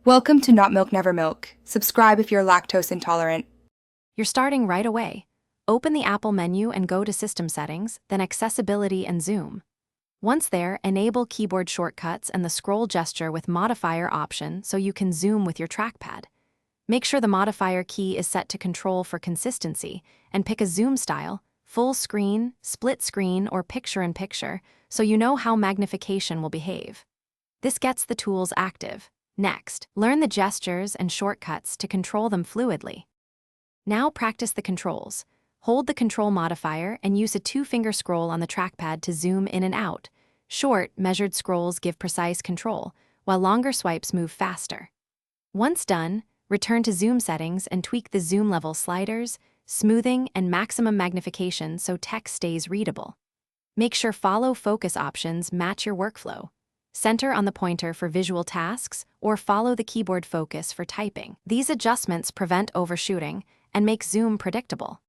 Welcome to Not Milk Never Milk. Subscribe if you're lactose intolerant. You're starting right away. Open the Apple menu and go to System Settings, then Accessibility and Zoom. Once there, enable keyboard shortcuts and the scroll gesture with modifier option so you can zoom with your trackpad. Make sure the modifier key is set to Control for consistency, and pick a zoom style, full screen, split screen, or picture-in-picture, so you know how magnification will behave. This gets the tools active. Next, learn the gestures and shortcuts to control them fluidly. Now practice the controls. Hold the control modifier and use a 2-finger scroll on the trackpad to zoom in and out. Short, measured scrolls give precise control, while longer swipes move faster. Once done, return to Zoom settings and tweak the zoom level sliders, smoothing, and maximum magnification so text stays readable. Make sure Follow Focus options match your workflow. Center on the pointer for visual tasks or follow the keyboard focus for typing. These adjustments prevent overshooting and make zoom predictable.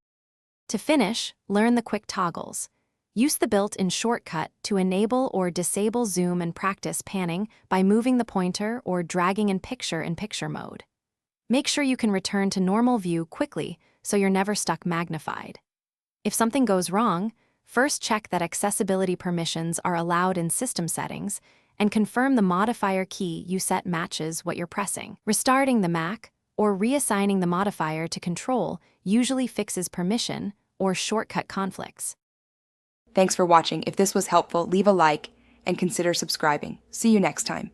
To finish, learn the quick toggles. Use the built-in shortcut to enable or disable zoom and practice panning by moving the pointer or dragging in picture-in-picture mode. Make sure you can return to normal view quickly so you're never stuck magnified. If something goes wrong, first check that accessibility permissions are allowed in system settings and confirm the modifier key you set matches what you're pressing. Restarting the Mac or reassigning the modifier to Control usually fixes permission or shortcut conflicts. Thanks for watching. If this was helpful, leave a like and consider subscribing. See you next time.